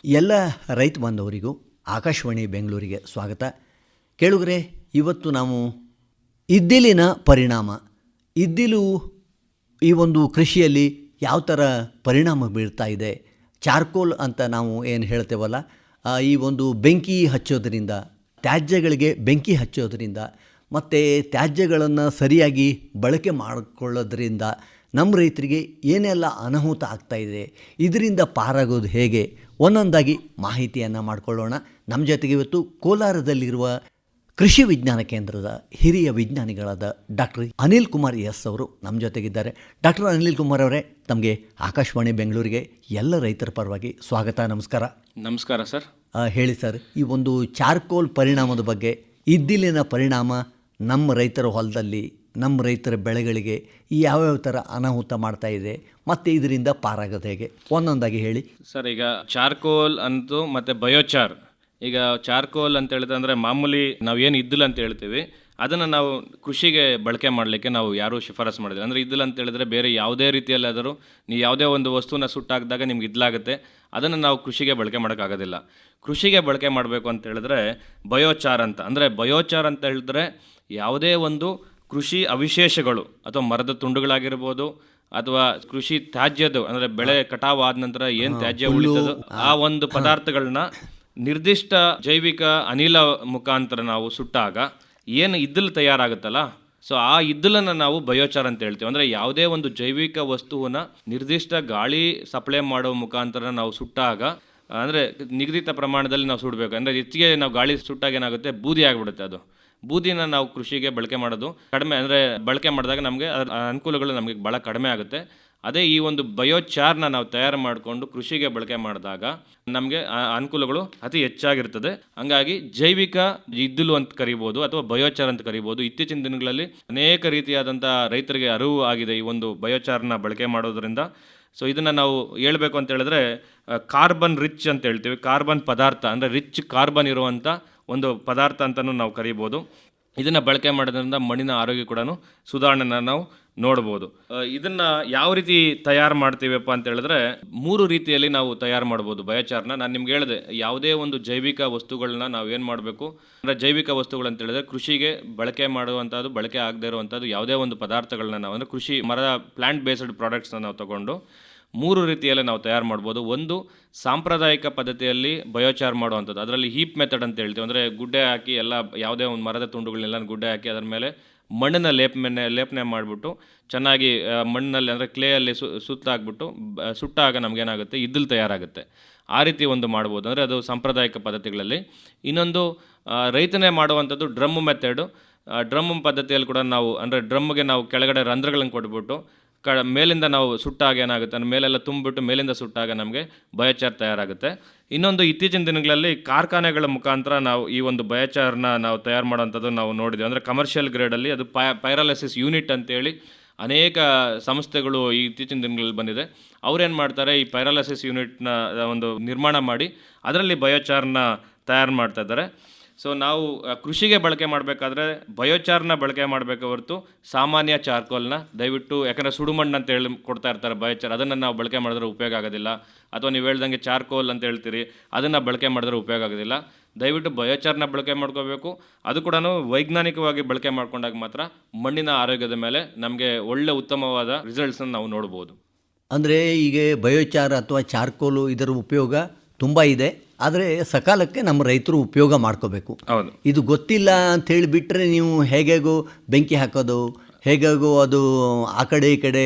ಎಲ್ಲ ರೈತ ಬಾಂಧವರಿಗೂ ಆಕಾಶವಾಣಿ ಬೆಂಗಳೂರಿಗೆ ಸ್ವಾಗತ. ಕೇಳುಗರೆ, ಇವತ್ತು ನಾವು ಇದ್ದಿಲಿನ ಪರಿಣಾಮ, ಇದ್ದಿಲು ಈ ಒಂದು ಕೃಷಿಯಲ್ಲಿ ಯಾವ ಥರ ಪರಿಣಾಮ ಬೀರ್ತಾ ಇದೆ, ಚಾರ್ಕೋಲ್ ಅಂತ ನಾವು ಏನು ಹೇಳ್ತೇವಲ್ಲ, ಈ ಒಂದು ಬೆಂಕಿ ಹಚ್ಚೋದ್ರಿಂದ, ತ್ಯಾಜ್ಯಗಳಿಗೆ ಬೆಂಕಿ ಹಚ್ಚೋದ್ರಿಂದ ಮತ್ತು ತ್ಯಾಜ್ಯಗಳನ್ನು ಸರಿಯಾಗಿ ಬಳಕೆ ಮಾಡಿಕೊಳ್ಳೋದ್ರಿಂದ ನಮ್ಮ ರೈತರಿಗೆ ಏನೆಲ್ಲ ಅನಾಹುತ ಆಗ್ತಾಯಿದೆ, ಇದರಿಂದ ಪಾರಾಗೋದು ಹೇಗೆ, ಒಂದೊಂದಾಗಿ ಮಾಹಿತಿಯನ್ನು ಮಾಡಿಕೊಳ್ಳೋಣ. ನಮ್ಮ ಜೊತೆಗೆ ಇವತ್ತು ಕೋಲಾರದಲ್ಲಿರುವ ಕೃಷಿ ವಿಜ್ಞಾನ ಕೇಂದ್ರದ ಹಿರಿಯ ವಿಜ್ಞಾನಿಗಳಾದ ಡಾಕ್ಟರ್ ಅನಿಲ್ ಕುಮಾರ್ ಎಸ್ ಅವರು ನಮ್ಮ ಜೊತೆಗಿದ್ದಾರೆ. ಡಾಕ್ಟರ್ ಅನಿಲ್ ಕುಮಾರ್ ಅವರೇ, ತಮಗೆ ಆಕಾಶವಾಣಿ ಬೆಂಗಳೂರಿಗೆ ಎಲ್ಲ ರೈತರ ಪರವಾಗಿ ಸ್ವಾಗತ. ನಮಸ್ಕಾರ. ನಮಸ್ಕಾರ ಸರ್. ಹೇಳಿ ಸರ್, ಈ ಒಂದು ಚಾರ್ಕೋಲ್ ಪರಿಣಾಮದ ಬಗ್ಗೆ, ಇದ್ದಿಲಿನ ಪರಿಣಾಮ ನಮ್ಮ ರೈತರ ಹೊಲದಲ್ಲಿ, ನಮ್ಮ ರೈತರ ಬೆಳೆಗಳಿಗೆ ಯಾವ್ಯಾವ ಥರ ಅನಾಹುತ ಮಾಡ್ತಾ ಇದೆ ಮತ್ತು ಇದರಿಂದ ಪಾರಾಗೋದು ಹೇಗೆ, ಒಂದೊಂದಾಗಿ ಹೇಳಿ ಸರ್. ಈಗ ಚಾರ್ಕೋಲ್ ಅಂತೂ ಮತ್ತು ಬಯೋಚಾರ್. ಈಗ ಚಾರ್ಕೋಲ್ ಅಂತ ಹೇಳಿದ್ರೆ ಅಂದರೆ ಮಾಮೂಲಿ ನಾವು ಏನು ಇದ್ದಿಲು ಅಂತ ಹೇಳ್ತೀವಿ, ಅದನ್ನು ನಾವು ಕೃಷಿಗೆ ಬಳಕೆ ಮಾಡಲಿಕ್ಕೆ ನಾವು ಯಾರೂ ಶಿಫಾರಸು ಮಾಡಿಲ್ಲ. ಅಂದರೆ ಇದ್ದಿಲು ಅಂತ ಹೇಳಿದ್ರೆ ಬೇರೆ ಯಾವುದೇ ರೀತಿಯಲ್ಲಾದರೂ ನೀವು ಯಾವುದೇ ಒಂದು ವಸ್ತುನ ಸುಟ್ಟಾಕಿದಾಗ ನಿಮ್ಗೆ ಇದ್ಲಾಗುತ್ತೆ, ಅದನ್ನು ನಾವು ಕೃಷಿಗೆ ಬಳಕೆ ಮಾಡೋಕ್ಕಾಗೋದಿಲ್ಲ. ಕೃಷಿಗೆ ಬಳಕೆ ಮಾಡಬೇಕು ಅಂತ ಹೇಳಿದ್ರೆ ಬಯೋಚಾರ್ ಅಂತ. ಅಂದರೆ ಬಯೋಚಾರ್ ಅಂತ ಹೇಳಿದ್ರೆ ಯಾವುದೇ ಒಂದು ಕೃಷಿ ಅವಶೇಷಗಳು ಅಥವಾ ಮರದ ತುಂಡುಗಳಾಗಿರ್ಬೋದು ಅಥವಾ ಕೃಷಿ ತ್ಯಾಜ್ಯದ ಅಂದರೆ ಬೆಳೆ ಕಟಾವು ಆದ ನಂತರ ಏನು ತ್ಯಾಜ್ಯ ಉಳಿತದೋ ಆ ಒಂದು ಪದಾರ್ಥಗಳನ್ನ ನಿರ್ದಿಷ್ಟ ಜೈವಿಕ ಅನಿಲ ಮುಖಾಂತರ ನಾವು ಸುಟ್ಟಾಗ ಏನು ಇದ್ದಿಲು ತಯಾರಾಗುತ್ತಲ್ಲ, ಸೊ ಆ ಇದ್ದಿಲನ್ನು ನಾವು ಬಯೋಚಾರ್ ಅಂತ ಹೇಳ್ತೀವಿ. ಅಂದರೆ ಯಾವುದೇ ಒಂದು ಜೈವಿಕ ವಸ್ತುವನ್ನ ನಿರ್ದಿಷ್ಟ ಗಾಳಿ ಸಪ್ಲೈ ಮಾಡೋ ಮುಖಾಂತರ ನಾವು ಸುಟ್ಟಾಗ, ಅಂದರೆ ನಿಗದಿತ ಪ್ರಮಾಣದಲ್ಲಿ ನಾವು ಸುಡಬೇಕು. ಅಂದರೆ ಹೆಚ್ಚಿಗೆ ನಾವು ಗಾಳಿ ಸುಟ್ಟಾಗ ಏನಾಗುತ್ತೆ, ಬೂದಿ ಆಗಿಬಿಡುತ್ತೆ. ಅದು ಬೂದಿನ ನಾವು ಕೃಷಿಗೆ ಬಳಕೆ ಮಾಡೋದು ಕಡಿಮೆ, ಅಂದರೆ ಬಳಕೆ ಮಾಡಿದಾಗ ನಮಗೆ ಅದರ ಅನುಕೂಲಗಳು ನಮಗೆ ಭಾಳ ಕಡಿಮೆ ಆಗುತ್ತೆ. ಅದೇ ಈ ಒಂದು ಬಯೋಚಾರ್ನ ನಾವು ತಯಾರು ಮಾಡಿಕೊಂಡು ಕೃಷಿಗೆ ಬಳಕೆ ಮಾಡಿದಾಗ ನಮಗೆ ಅನುಕೂಲಗಳು ಅತಿ ಹೆಚ್ಚಾಗಿರ್ತದೆ. ಹಂಗಾಗಿ ಜೈವಿಕ ಇದ್ದಿಲು ಅಂತ ಕರಿಬೋದು ಅಥವಾ ಬಯೋಚಾರ್ ಅಂತ ಕರಿಬೋದು. ಇತ್ತೀಚಿನ ದಿನಗಳಲ್ಲಿ ಅನೇಕ ರೀತಿಯಾದಂಥ ರೈತರಿಗೆ ಅರಿವು ಆಗಿದೆ ಈ ಒಂದು ಬಯೋಚಾರ್ನ ಬಳಕೆ ಮಾಡೋದ್ರಿಂದ. ಸೊ ಇದನ್ನು ನಾವು ಹೇಳಬೇಕು ಅಂತ ಹೇಳಿದ್ರೆ ಕಾರ್ಬನ್ ರಿಚ್ ಅಂತ ಹೇಳ್ತೀವಿ. ಕಾರ್ಬನ್ ಪದಾರ್ಥ ಅಂದರೆ ರಿಚ್ ಕಾರ್ಬನ್ ಇರುವಂಥ ಒಂದು ಪದಾರ್ಥ ಅಂತಲೂ ನಾವು ಕರಿಬೋದು. ಇದನ್ನು ಬಳಕೆ ಮಾಡೋದ್ರಿಂದ ಮಣ್ಣಿನ ಆರೋಗ್ಯ ಕೂಡ ಸುಧಾರಣೆನ ನಾವು ನೋಡ್ಬೋದು. ಇದನ್ನು ಯಾವ ರೀತಿ ತಯಾರು ಮಾಡ್ತೀವಪ್ಪ ಅಂತ ಹೇಳಿದ್ರೆ 3 ರೀತಿಯಲ್ಲಿ ನಾವು ತಯಾರು ಮಾಡ್ಬೋದು ಬಯೋಚಾರ್ನ. ನಾನು ನಿಮ್ಗೆ ಹೇಳಿದೆ, ಯಾವುದೇ ಒಂದು ಜೈವಿಕ ವಸ್ತುಗಳನ್ನ ನಾವು ಏನು ಮಾಡಬೇಕು ಅಂದರೆ, ಜೈವಿಕ ವಸ್ತುಗಳು ಅಂತ ಹೇಳಿದ್ರೆ ಕೃಷಿಗೆ ಬಳಕೆ ಮಾಡುವಂಥದ್ದು, ಬಳಕೆ ಆಗದೇ ಇರುವಂಥದ್ದು ಯಾವುದೇ ಒಂದು ಪದಾರ್ಥಗಳನ್ನ ನಾವು, ಅಂದರೆ ಕೃಷಿ ಮರದ ಪ್ಲಾಂಟ್ ಬೇಸ್ಡ್ ಪ್ರಾಡಕ್ಟ್ಸ್ನ ನಾವು ತಗೊಂಡು 3 ರೀತಿಯಲ್ಲಿ ನಾವು ತಯಾರು ಮಾಡ್ಬೋದು. ಒಂದು ಸಾಂಪ್ರದಾಯಿಕ ಪದ್ಧತಿಯಲ್ಲಿ ಬಯೋಚಾರ್ ಮಾಡುವಂಥದ್ದು, ಅದರಲ್ಲಿ ಹೀಪ್ ಮೆಥಡ್ ಅಂತ ಹೇಳ್ತೀವಿ. ಅಂದರೆ ಗುಡ್ಡೆ ಹಾಕಿ ಎಲ್ಲ ಯಾವುದೇ ಒಂದು ಮರದ ತುಂಡುಗಳನ್ನೆಲ್ಲ ಗುಡ್ಡೆ ಹಾಕಿ ಅದರ ಮೇಲೆ ಮಣ್ಣಿನ ಲೇಪನೆ ಮಾಡಿಬಿಟ್ಟು ಚೆನ್ನಾಗಿ ಮಣ್ಣಲ್ಲಿ ಅಂದರೆ ಕ್ಲೇಯಲ್ಲಿ ಸುತ್ತಾಕ್ಬಿಟ್ಟು ಸುಟ್ಟಾಗ ನಮಗೇನಾಗುತ್ತೆ, ಇದ್ದಿಲು ತಯಾರಾಗುತ್ತೆ. ಆ ರೀತಿ ಒಂದು ಮಾಡ್ಬೋದು, ಅಂದರೆ ಅದು ಸಾಂಪ್ರದಾಯಿಕ ಪದ್ಧತಿಗಳಲ್ಲಿ. ಇನ್ನೊಂದು ರೈತನೇ ಮಾಡುವಂಥದ್ದು ಡ್ರಮ್ ಮೆಥಡು. ಡ್ರಮ್ ಪದ್ಧತಿಯಲ್ಲಿ ಕೂಡ ನಾವು, ಅಂದರೆ ಡ್ರಮ್ಗೆ ನಾವು ಕೆಳಗಡೆ ರಂಧ್ರಗಳನ್ನು ಕೊಟ್ಬಿಟ್ಟು ಮೇಲಿಂದ ನಾವು ಸುಟ್ಟಾಗ ಏನಾಗುತ್ತೆ, ಅಂದರೆ ಮೇಲೆಲ್ಲ ತುಂಬಿಬಿಟ್ಟು ಮೇಲಿಂದ ಸುಟ್ಟಾಗ ನಮಗೆ ಬಯೋಚಾರ್ ತಯಾರಾಗುತ್ತೆ. ಇನ್ನೊಂದು ಇತ್ತೀಚಿನ ದಿನಗಳಲ್ಲಿ ಕಾರ್ಖಾನೆಗಳ ಮುಖಾಂತರ ನಾವು ಈ ಒಂದು ಬಯೋಚಾರ್ನ ನಾವು ತಯಾರು ಮಾಡೋವಂಥದ್ದು ನಾವು ನೋಡಿದ್ವಿ. ಅಂದರೆ ಕಮರ್ಷಿಯಲ್ ಗ್ರೇಡಲ್ಲಿ ಅದು ಪೈರಾಲಿಸಿಸ್ ಯೂನಿಟ್ ಅಂತೇಳಿ ಅನೇಕ ಸಂಸ್ಥೆಗಳು ಈ ಇತ್ತೀಚಿನ ದಿನಗಳಲ್ಲಿ ಬಂದಿದೆ. ಅವ್ರೇನು ಮಾಡ್ತಾರೆ, ಈ ಪೈರಾಲಿಸಿಸ್ ಯೂನಿಟ್ನ ಒಂದು ನಿರ್ಮಾಣ ಮಾಡಿ ಅದರಲ್ಲಿ ಬಯೋಚಾರ್ನ ತಯಾರು ಮಾಡ್ತಾ ಇದ್ದಾರೆ. ಸೊ ನಾವು ಕೃಷಿಗೆ ಬಳಕೆ ಮಾಡಬೇಕಾದ್ರೆ ಬಯೋಚಾರ್ನ ಬಳಕೆ ಮಾಡಬೇಕು ಹೊರತು ಸಾಮಾನ್ಯ ಚಾರ್ಕೋಲ್ನ ದಯವಿಟ್ಟು, ಯಾಕಂದರೆ ಸುಡುಮಣ್ಣು ಅಂತ ಹೇಳಿ ಕೊಡ್ತಾ ಇರ್ತಾರೆ ಬಯೋಚಾರ್, ಅದನ್ನು ನಾವು ಬಳಕೆ ಮಾಡಿದ್ರೆ ಉಪಯೋಗ ಆಗೋದಿಲ್ಲ. ಅಥವಾ ನೀವು ಹೇಳ್ದಂಗೆ ಚಾರ್ಕೋಲ್ ಅಂತ ಹೇಳ್ತೀರಿ, ಅದನ್ನು ಬಳಕೆ ಮಾಡಿದ್ರೆ ಉಪಯೋಗ ಆಗೋದಿಲ್ಲ. ದಯವಿಟ್ಟು ಬಯೋಚಾರ್ನ ಬಳಕೆ ಮಾಡ್ಕೋಬೇಕು. ಅದು ಕೂಡ ವೈಜ್ಞಾನಿಕವಾಗಿ ಬಳಕೆ ಮಾಡ್ಕೊಂಡಾಗ ಮಾತ್ರ ಮಣ್ಣಿನ ಆರೋಗ್ಯದ ಮೇಲೆ ನಮಗೆ ಒಳ್ಳೆ ಉತ್ತಮವಾದ ರಿಸಲ್ಟ್ಸನ್ನು ನಾವು ನೋಡ್ಬೋದು. ಅಂದರೆ ಈಗ ಬಯೋಚಾರ್ ಅಥವಾ ಚಾರ್ಕೋಲು ಇದರ ಉಪಯೋಗ ತುಂಬ ಇದೆ, ಆದರೆ ಸಕಾಲಕ್ಕೆ ನಮ್ಮ ರೈತರು ಉಪಯೋಗ ಮಾಡ್ಕೋಬೇಕು. ಹೌದು. ಇದು ಗೊತ್ತಿಲ್ಲ ಅಂತ ಹೇಳಿಬಿಟ್ರೆ ನೀವು ಹೇಗೇಗೋ ಬೆಂಕಿ ಹಾಕೋದು, ಹೇಗಾಗೋ ಅದು ಆ ಕಡೆ ಈ ಕಡೆ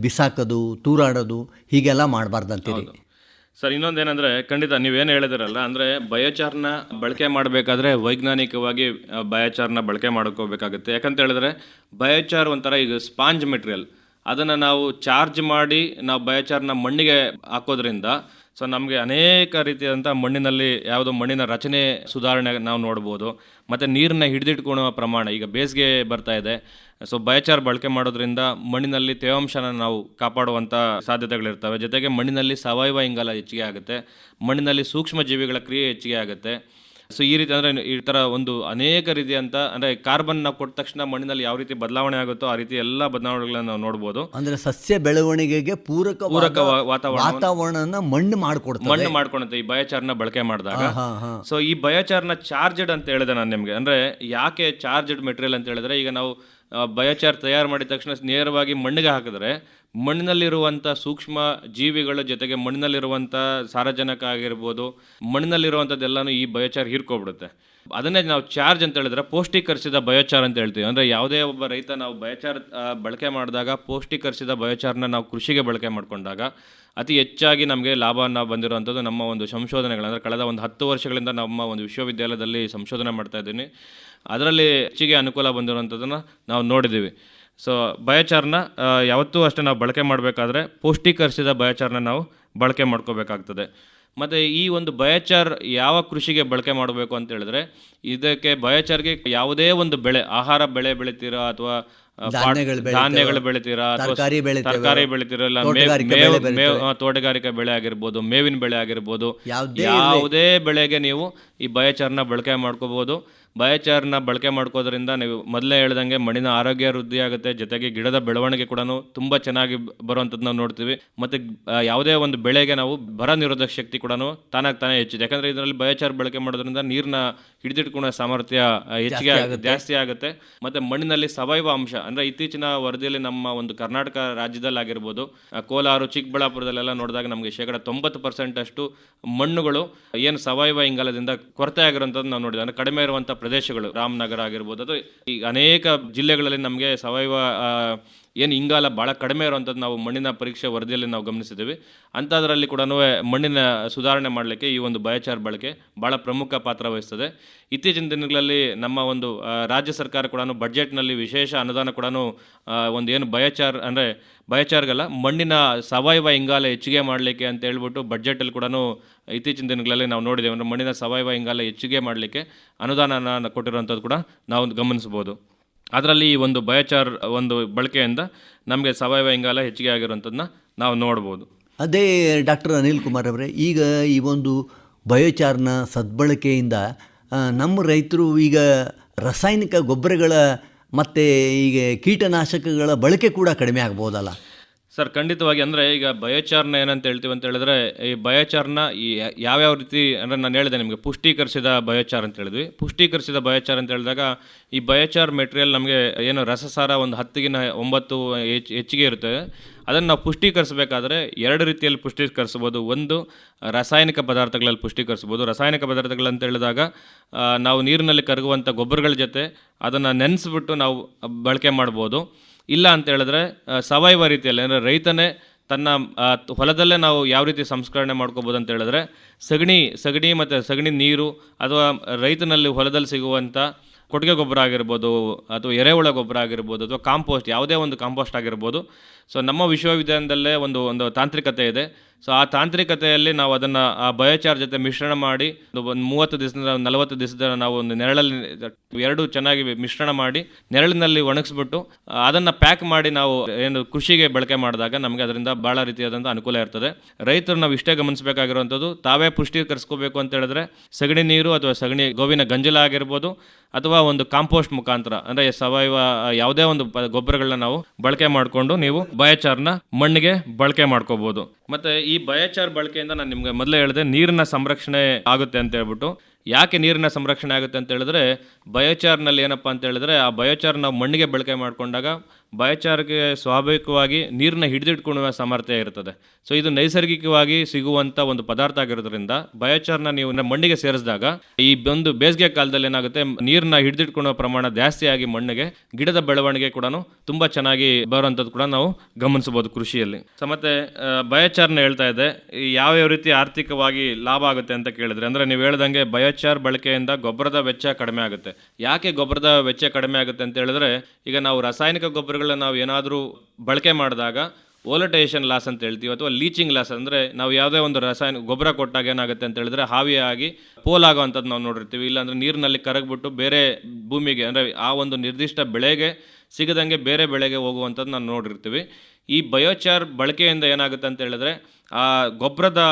ಬಿಸಾಕೋದು, ತೂರಾಡೋದು, ಹೀಗೆಲ್ಲ ಮಾಡಬಾರ್ದಂತೀರಿ ಸರ್. ಇನ್ನೊಂದೇನೆಂದರೆ, ಖಂಡಿತ ನೀವೇನು ಹೇಳಿದಿರಲ್ಲ, ಅಂದರೆ ಬಯೋಚಾರ್ನ ಬಳಕೆ ಮಾಡಬೇಕಾದ್ರೆ ವೈಜ್ಞಾನಿಕವಾಗಿ ಬಯೋಚಾರ್ನ ಬಳಕೆ ಮಾಡ್ಕೋಬೇಕಾಗುತ್ತೆ. ಯಾಕಂತ ಹೇಳಿದ್ರೆ ಬಯೋಚಾರ್ ಒಂಥರ ಈಗ ಸ್ಪಾಂಜ್ ಮೆಟೀರಿಯಲ್, ಅದನ್ನು ನಾವು ಚಾರ್ಜ್ ಮಾಡಿ ನಾವು ಬಯೋಚಾರ್ನ ಮಣ್ಣಿಗೆ ಹಾಕೋದ್ರಿಂದ ಸೊ ನಮಗೆ ಅನೇಕ ರೀತಿಯಾದಂಥ ಮಣ್ಣಿನಲ್ಲಿ ಯಾವುದೋ ಮಣ್ಣಿನ ರಚನೆ ಸುಧಾರಣೆ ನಾವು ನೋಡ್ಬೋದು. ಮತ್ತು ನೀರನ್ನ ಹಿಡಿದಿಟ್ಕೊಳ್ಳುವ ಪ್ರಮಾಣ, ಈಗ ಬೇಸಿಗೆ ಬರ್ತಾ ಇದೆ, ಸೊ ಬಯೋಚಾರ್ ಬಳಕೆ ಮಾಡೋದ್ರಿಂದ ಮಣ್ಣಿನಲ್ಲಿ ತೇವಾಂಶನ ನಾವು ಕಾಪಾಡುವಂಥ ಸಾಧ್ಯತೆಗಳಿರ್ತವೆ. ಜೊತೆಗೆ ಮಣ್ಣಿನಲ್ಲಿ ಸಾವಯವ ಇಂಗಾಲ ಹೆಚ್ಚಿಗೆ ಆಗುತ್ತೆ, ಮಣ್ಣಿನಲ್ಲಿ ಸೂಕ್ಷ್ಮ ಜೀವಿಗಳ ಕ್ರಿಯೆ ಹೆಚ್ಚಿಗೆ ಆಗುತ್ತೆ. ಸೊ ಈ ರೀತಿ ಅಂದರೆ ಈ ಥರ ಒಂದು ಅನೇಕ ರೀತಿಯಂಥ ಅಂದರೆ ಕಾರ್ಬನ್ ನಾವು ಕೊಟ್ಟ ತಕ್ಷಣ ಮಣ್ಣಿನಲ್ಲಿ ಯಾವ ರೀತಿ ಬದಲಾವಣೆ ಆಗುತ್ತೋ ಆ ರೀತಿ ಎಲ್ಲ ಬದಲಾವಣೆಗಳನ್ನು ನಾವು ನೋಡ್ಬೋದು. ಅಂದರೆ ಸಸ್ಯ ಬೆಳವಣಿಗೆಗೆ ಪೂರಕ ವಾತಾವರಣ ಮಣ್ಣು ಮಾಡ್ಕೊಡುತ್ತೆ ಈ ಬಯೋಚಾರ್ನ ಬಳಕೆ ಮಾಡಿದಾಗ. ಸೊ ಈ ಬಯೋಚಾರ್ನ ಚಾರ್ಜಡ್ ಅಂತ ಹೇಳಿದೆ ನಾನು ನಿಮಗೆ. ಅಂದರೆ ಯಾಕೆ ಚಾರ್ಜಡ್ ಮೆಟೀರಿಯಲ್ ಅಂತ ಹೇಳಿದ್ರೆ, ಈಗ ನಾವು ಬಯೋಚಾರ್ ತಯಾರು ಮಾಡಿದ ತಕ್ಷಣ ನೇರವಾಗಿ ಮಣ್ಣಿಗೆ ಹಾಕಿದ್ರೆ ಮಣ್ಣಿನಲ್ಲಿರುವಂಥ ಸೂಕ್ಷ್ಮ ಜೀವಿಗಳ ಜೊತೆಗೆ ಮಣ್ಣಿನಲ್ಲಿರುವಂಥ ಸಾರಜನಕ ಆಗಿರ್ಬೋದು, ಮಣ್ಣಿನಲ್ಲಿರುವಂಥದ್ದೆಲ್ಲನೂ ಈ ಬಯೋಚಾರ್ ಹೀರ್ಕೊಬಿಡುತ್ತೆ. ಅದನ್ನೇ ನಾವು ಚಾರ್ಜ್ ಅಂತ ಹೇಳಿದ್ರೆ ಪೌಷ್ಟಿಕರಿಸಿದ ಬಯೋಚಾರ್ ಅಂತ ಹೇಳ್ತೀವಿ. ಅಂದರೆ ಯಾವುದೇ ಒಬ್ಬ ರೈತ ನಾವು ಬಯೋಚಾರ್ ಬಳಕೆ ಮಾಡಿದಾಗ, ಪೌಷ್ಟಿಕರಿಸಿದ ಬಯೋಚಾರ್ನ ನಾವು ಕೃಷಿಗೆ ಬಳಕೆ ಮಾಡಿಕೊಂಡಾಗ ಅತಿ ಹೆಚ್ಚಾಗಿ ನಮಗೆ ಲಾಭವನ್ನು ಬಂದಿರುವಂಥದ್ದು ನಮ್ಮ ಒಂದು ಸಂಶೋಧನೆಗಳು. ಅಂದರೆ ಕಳೆದ ಒಂದು 10 ವರ್ಷಗಳಿಂದ ನಮ್ಮ ಒಂದು ವಿಶ್ವವಿದ್ಯಾಲಯದಲ್ಲಿ ಸಂಶೋಧನೆ ಮಾಡ್ತಾ ಇದ್ದೀನಿ. ಅದರಲ್ಲಿ ಹೆಚ್ಚಿಗೆ ಅನುಕೂಲ ಬಂದಿರುವಂಥದ್ದನ್ನು ನಾವು ನೋಡಿದ್ದೀವಿ. ಸೊ ಬಯೋಚಾರ್ನ ಯಾವತ್ತೂ ಅಷ್ಟೇ ನಾವು ಬಳಕೆ ಮಾಡಬೇಕಾದ್ರೆ ಪೌಷ್ಟಿಕರಿಸಿದ ಬಯೋಚಾರ್ನ ನಾವು ಬಳಕೆ ಮಾಡ್ಕೋಬೇಕಾಗ್ತದೆ. ಮತ್ತು ಈ ಒಂದು ಬಯೋಚಾರ್ ಯಾವ ಕೃಷಿಗೆ ಬಳಕೆ ಮಾಡಬೇಕು ಅಂತ ಹೇಳಿದ್ರೆ, ಇದಕ್ಕೆ ಬಯೋಚಾರ್ಗೆ ಯಾವುದೇ ಒಂದು ಬೆಳೆ, ಆಹಾರ ಬೆಳೆ ಬೆಳಿತೀರಾ ಅಥವಾ ಧಾನ್ಯಗಳು ಬೆಳಿತೀರಾ ಅಥವಾ ತರಕಾರಿ ಬೆಳಿತೀರಾ, ಇಲ್ಲ ತೋಟಗಾರಿಕೆ ಬೆಳೆ ಆಗಿರ್ಬೋದು, ಮೇವಿನ ಬೆಳೆ ಆಗಿರ್ಬೋದು, ಯಾವುದೇ ಬೆಳೆಗೆ ನೀವು ಈ ಬಯೋಚಾರ್ನ ಬಳಕೆ ಮಾಡ್ಕೋಬೋದು. ಬಯೋಚಾರ್ನ ಬಳಕೆ ಮಾಡ್ಕೋದ್ರಿಂದ ನೀವು ಮೊದಲೇ ಹೇಳ್ದಂಗೆ ಮಣ್ಣಿನ ಆರೋಗ್ಯ ವೃದ್ಧಿ ಆಗುತ್ತೆ, ಜೊತೆಗೆ ಗಿಡದ ಬೆಳವಣಿಗೆ ಕೂಡ ತುಂಬ ಚೆನ್ನಾಗಿ ಬರುವಂಥದ್ದು ನಾವು ನೋಡ್ತೀವಿ. ಮತ್ತು ಯಾವುದೇ ಒಂದು ಬೆಳೆಗೆ ನಾವು ಬರ ನಿರೋಧಕ ಶಕ್ತಿ ಕೂಡ ತಾನೇ ಹೆಚ್ಚಿದೆ. ಯಾಕಂದರೆ ಇದರಲ್ಲಿ ಬಯೋಚಾರ್ ಬಳಕೆ ಮಾಡೋದ್ರಿಂದ ನೀರನ್ನ ಹಿಡಿದಿಟ್ಕೊಳ್ಳೋ ಸಾಮರ್ಥ್ಯ ಹೆಚ್ಚಿಗೆ ಜಾಸ್ತಿ ಆಗುತ್ತೆ. ಮತ್ತು ಮಣ್ಣಿನಲ್ಲಿ ಸಾವಯವ ಅಂಶ, ಅಂದರೆ ಇತ್ತೀಚಿನ ವರದಿಯಲ್ಲಿ ನಮ್ಮ ಒಂದು ಕರ್ನಾಟಕ ರಾಜ್ಯದಲ್ಲಿ ಆಗಿರ್ಬೋದು, ಕೋಲಾರ, ಚಿಕ್ಕಬಳ್ಳಾಪುರದಲ್ಲೆಲ್ಲ ನೋಡಿದಾಗ ನಮಗೆ 90% ಅಷ್ಟು ಮಣ್ಣುಗಳು ಏನು ಸಾವಯವ ಇಂಗಾಲದಿಂದ ಕೊರತೆ ಆಗಿರುವಂಥದ್ದು ನಾವು ನೋಡಿದ್ವಿ. ಅಂದರೆ ಕಡಿಮೆ ಇರುವಂಥ ಪ್ರದೇಶಗಳು, ರಾಮನಗರ ಆಗಿರ್ಬೋದು, ಅದು ಈ ಅನೇಕ ಜಿಲ್ಲೆಗಳಲ್ಲಿ ನಮಗೆ ಸಾವಯವ ಏನು ಇಂಗಾಲ ಭಾಳ ಕಡಿಮೆ ಇರುವಂಥದ್ದು ನಾವು ಮಣ್ಣಿನ ಪರೀಕ್ಷೆ ವರದಿಯಲ್ಲಿ ನಾವು ಗಮನಿಸಿದ್ದೀವಿ. ಅಂಥದ್ರಲ್ಲಿ ಕೂಡ ಮಣ್ಣಿನ ಸುಧಾರಣೆ ಮಾಡಲಿಕ್ಕೆ ಈ ಒಂದು ಬಯೋಚಾರ್ ಬಳಕೆ ಭಾಳ ಪ್ರಮುಖ ಪಾತ್ರ ವಹಿಸ್ತದೆ. ಇತ್ತೀಚಿನ ದಿನಗಳಲ್ಲಿ ನಮ್ಮ ಒಂದು ರಾಜ್ಯ ಸರ್ಕಾರ ಕೂಡ ಬಡ್ಜೆಟ್ನಲ್ಲಿ ವಿಶೇಷ ಅನುದಾನ ಕೂಡ ಒಂದು ಏನು ಬಯೋಚಾರ್ ಅಂದರೆ ಬಯೋಚಾರ್ಗಲ್ಲ, ಮಣ್ಣಿನ ಸಾವಯವ ಇಂಗಾಲ ಹೆಚ್ಚಿಗೆ ಮಾಡಲಿಕ್ಕೆ ಅಂತ ಹೇಳ್ಬಿಟ್ಟು ಬಡ್ಜೆಟಲ್ಲಿ ಕೂಡ ಇತ್ತೀಚಿನ ದಿನಗಳಲ್ಲಿ ನಾವು ನೋಡಿದ್ದೇವೆ. ಅಂದರೆ ಮಣ್ಣಿನ ಸಾವಯವ ಇಂಗಾಲ ಹೆಚ್ಚಿಗೆ ಮಾಡಲಿಕ್ಕೆ ಅನುದಾನ ಕೊಟ್ಟಿರುವಂಥದ್ದು ಕೂಡ ನಾವು ಗಮನಿಸ್ಬೋದು. ಅದರಲ್ಲಿ ಈ ಒಂದು ಬಯೋಚಾರ್ ಒಂದು ಬಳಕೆಯಿಂದ ನಮಗೆ ಸಾವಯವ ಇಂಗಾಲ ಹೆಚ್ಚಿಗೆ ಆಗಿರುವಂಥದ್ದನ್ನ ನಾವು ನೋಡ್ಬೋದು. ಅದೇ ಡಾಕ್ಟರ್ ಅನಿಲ್ ಕುಮಾರ್ ಅವರೇ, ಈಗ ಈ ಒಂದು ಬಯೋಚಾರ್ನ ಸದ್ಬಳಕೆಯಿಂದ ನಮ್ಮ ರೈತರು ಈಗ ರಾಸಾಯನಿಕ ಗೊಬ್ಬರಗಳ ಮತ್ತು ಈಗ ಕೀಟನಾಶಕಗಳ ಬಳಕೆ ಕೂಡ ಕಡಿಮೆ ಆಗ್ಬೋದಲ್ಲ ಸರ್? ಖಂಡಿತವಾಗಿ. ಅಂದರೆ ಈಗ ಬಯೋಚಾರ್ನ ಏನಂತ ಹೇಳ್ತೀವಿ ಅಂತ ಹೇಳಿದ್ರೆ, ಈ ಬಯೋಚಾರ್ನ ಈ ಯಾವ್ಯಾವ ರೀತಿ ಅಂದರೆ ನಾನು ಹೇಳಿದೆ ನಿಮಗೆ ಪುಷ್ಟೀಕರಿಸಿದ ಬಯೋಚಾರ್ ಅಂತ ಹೇಳಿದ್ವಿ. ಪುಷ್ಟೀಕರಿಸಿದ ಬಯೋಚಾರ್ ಅಂತ ಹೇಳಿದಾಗ ಈ ಬಯೋಚಾರ್ ಮೆಟೀರಿಯಲ್ ನಮಗೆ ಏನು ರಸಸಾರ ಒಂದು 10-9 ಹೆಚ್ಚಿಗೆ ಇರ್ತದೆ. ಅದನ್ನು ನಾವು ಪುಷ್ಟೀಕರಿಸಬೇಕಾದ್ರೆ 2 ರೀತಿಯಲ್ಲಿ ಪುಷ್ಟೀಕರಿಸ್ಬೋದು. ಒಂದು ರಾಸಾಯನಿಕ ಪದಾರ್ಥಗಳಲ್ಲಿ ಪುಷ್ಟೀಕರಿಸ್ಬೋದು. ರಾಸಾಯನಿಕ ಪದಾರ್ಥಗಳಂತ ಹೇಳಿದಾಗ ನಾವು ನೀರಿನಲ್ಲಿ ಕರಗುವಂಥ ಗೊಬ್ಬರಗಳ ಜೊತೆ ಅದನ್ನು ನೆನೆಸ್ಬಿಟ್ಟು ನಾವು ಬಳಕೆ ಮಾಡ್ಬೋದು. ಇಲ್ಲ ಅಂತ ಹೇಳಿದ್ರೆ ಸಾವಯವ ರೀತಿಯಲ್ಲಿ, ಅಂದರೆ ರೈತನೇ ತನ್ನ ಹೊಲದಲ್ಲೇ ನಾವು ಯಾವ ರೀತಿ ಸಂಸ್ಕರಣೆ ಮಾಡ್ಕೋಬೋದು ಅಂತ ಹೇಳಿದ್ರೆ, ಸಗಣಿ ಮತ್ತು ಸಗಣಿ ನೀರು ಅಥವಾ ರೈತನಲ್ಲಿ ಹೊಲದಲ್ಲಿ ಸಿಗುವಂಥ ಕೊಟ್ಟಿಗೆ ಗೊಬ್ಬರ ಆಗಿರ್ಬೋದು ಅಥವಾ ಎರೆಹುಳ ಗೊಬ್ಬರ ಆಗಿರ್ಬೋದು ಅಥವಾ ಕಾಂಪೋಸ್ಟ್, ಯಾವುದೇ ಒಂದು ಕಾಂಪೋಸ್ಟ್ ಆಗಿರ್ಬೋದು. ಸೊ ನಮ್ಮ ವಿಶ್ವವಿದ್ಯಾಲಯದಲ್ಲೇ ಒಂದು ತಾಂತ್ರಿಕತೆ ಇದೆ. ಸೊ ಆ ತಾಂತ್ರಿಕತೆಯಲ್ಲಿ ನಾವು ಅದನ್ನು ಆ ಬಯೋಚಾರ್ ಜೊತೆ ಮಿಶ್ರಣ ಮಾಡಿ ಒಂದು 30 ದಿವಸದಿಂದ 40 ದಿವಸದ ನಾವು ಒಂದು ನೆರಳಲ್ಲಿ 2 ಚೆನ್ನಾಗಿ ಮಿಶ್ರಣ ಮಾಡಿ ನೆರಳಿನಲ್ಲಿ ಒಣಗಿಸ್ಬಿಟ್ಟು ಅದನ್ನು ಪ್ಯಾಕ್ ಮಾಡಿ ನಾವು ಏನು ಕೃಷಿಗೆ ಬಳಕೆ ಮಾಡಿದಾಗ ನಮಗೆ ಅದರಿಂದ ಭಾಳ ರೀತಿಯಾದಂಥ ಅನುಕೂಲ ಇರ್ತದೆ. ರೈತರು ನಾವು ಇಷ್ಟೇ ಗಮನಿಸಬೇಕಾಗಿರುವಂಥದ್ದು, ತಾವೇ ಪುಷ್ಟೀಕರಿಸ್ಕೋಬೇಕು ಅಂತ ಹೇಳಿದ್ರೆ ಸಗಣಿ ನೀರು ಅಥವಾ ಸಗಣಿ ಗೋವಿನ ಗಂಜಲ ಆಗಿರ್ಬೋದು ಅಥವಾ ಒಂದು ಕಾಂಪೋಸ್ಟ್ ಮುಖಾಂತರ, ಅಂದರೆ ಸಾವಯವ ಯಾವುದೇ ಒಂದು ಗೊಬ್ಬರಗಳನ್ನ ನಾವು ಬಳಕೆ ಮಾಡಿಕೊಂಡು ನೀವು ಬಯೋಚಾರ್ನ ಮಣ್ಣಿಗೆ ಬಳಕೆ ಮಾಡ್ಕೋಬೋದು. ಮತ್ತು ಈ ಬಯೋಚಾರ್ ಬಳಕೆಯಿಂದ ನಾನು ನಿಮ್ಗೆ ಮೊದಲೇ ಹೇಳಿದೆ ನೀರಿನ ಸಂರಕ್ಷಣೆ ಆಗುತ್ತೆ ಅಂತ ಹೇಳ್ಬಿಟ್ಟು. ಯಾಕೆ ನೀರಿನ ಸಂರಕ್ಷಣೆ ಆಗುತ್ತೆ ಅಂತ ಹೇಳಿದ್ರೆ, ಬಯೋಚಾರ್ನಲ್ಲಿ ಏನಪ್ಪ ಅಂತ ಹೇಳಿದ್ರೆ, ಆ ಬಯೋಚಾರ್ ನಾವು ಮಣ್ಣಿಗೆ ಬಳಕೆ ಮಾಡಿಕೊಂಡಾಗ ಬಯೋಚಾರ್ಗೆ ಸ್ವಾಭಾವಿಕವಾಗಿ ನೀರನ್ನ ಹಿಡಿದಿಟ್ಕೊಳ್ಳುವ ಸಾಮರ್ಥ್ಯ ಇರ್ತದೆ. ಸೊ ಇದು ನೈಸರ್ಗಿಕವಾಗಿ ಸಿಗುವಂಥ ಒಂದು ಪದಾರ್ಥ ಆಗಿರೋದ್ರಿಂದ ಬಯೋಚಾರ್ನ ನೀವು ಮಣ್ಣಿಗೆ ಸೇರಿಸಿದಾಗ ಈ ಒಂದು ಬೇಸಿಗೆ ಕಾಲದಲ್ಲಿ ಏನಾಗುತ್ತೆ, ನೀರನ್ನ ಹಿಡಿದಿಟ್ಕೊಳ್ಳುವ ಪ್ರಮಾಣ ಜಾಸ್ತಿಯಾಗಿ ಮಣ್ಣಿಗೆ ಗಿಡದ ಬೆಳವಣಿಗೆ ಕೂಡ ತುಂಬ ಚೆನ್ನಾಗಿ ಬರುವಂಥದ್ದು ಕೂಡ ನಾವು ಗಮನಿಸಬಹುದು ಕೃಷಿಯಲ್ಲಿ. ಸೊ ಮತ್ತೆ ಬಯೋಚಾರ್ನ ಹೇಳ್ತಾ ಇದೆ ಯಾವ್ಯಾವ ರೀತಿ ಆರ್ಥಿಕವಾಗಿ ಲಾಭ ಆಗುತ್ತೆ ಅಂತ ಕೇಳಿದ್ರೆ, ಅಂದರೆ ನೀವು ಹೇಳ್ದಂಗೆ ಬಯೋಚಾರ್ ಬಳಕೆಯಿಂದ ಗೊಬ್ಬರದ ವೆಚ್ಚ ಕಡಿಮೆ ಆಗುತ್ತೆ. ಯಾಕೆ ಗೊಬ್ಬರದ ವೆಚ್ಚ ಕಡಿಮೆ ಆಗುತ್ತೆ ಅಂತ ಹೇಳಿದ್ರೆ, ಈಗ ನಾವು ರಾಸಾಯನಿಕ ಗೊಬ್ಬರಗಳನ್ನ ನಾವು ಏನಾದರೂ ಬಳಕೆ ಮಾಡಿದಾಗ ವೋಲಟೈಸೇಷನ್ ಲಾಸ್ ಅಂತ ಹೇಳ್ತೀವಿ ಅಥವಾ ಲೀಚಿಂಗ್ ಲಾಸ್, ಅಂದರೆ ನಾವು ಯಾವುದೇ ಒಂದು ರಾಸಾಯನಿಕ ಗೊಬ್ಬರ ಕೊಟ್ಟಾಗ ಏನಾಗುತ್ತೆ ಅಂತ ಹೇಳಿದ್ರೆ ಹಾವಿಯಾಗಿ ಪೋಲಾಗುವಂಥದ್ದು ನಾವು ನೋಡಿರ್ತೀವಿ. ಇಲ್ಲಾಂದರೆ ನೀರಿನಲ್ಲಿ ಕರಗ್ಬಿಟ್ಟು ಬೇರೆ ಭೂಮಿಗೆ, ಅಂದರೆ ಆ ಒಂದು ನಿರ್ದಿಷ್ಟ ಬೆಳೆಗೆ ಸಿಗದಂಗೆ ಬೇರೆ ಬೆಳೆಗೆ ಹೋಗುವಂಥದ್ದು ನಾವು ನೋಡಿರ್ತೀವಿ. ಈ ಬಯೋಚಾರ್ ಬಳಕೆಯಿಂದ ಏನಾಗುತ್ತೆ ಅಂತ ಹೇಳಿದ್ರೆ ಆ ಗೊಬ್ಬರದ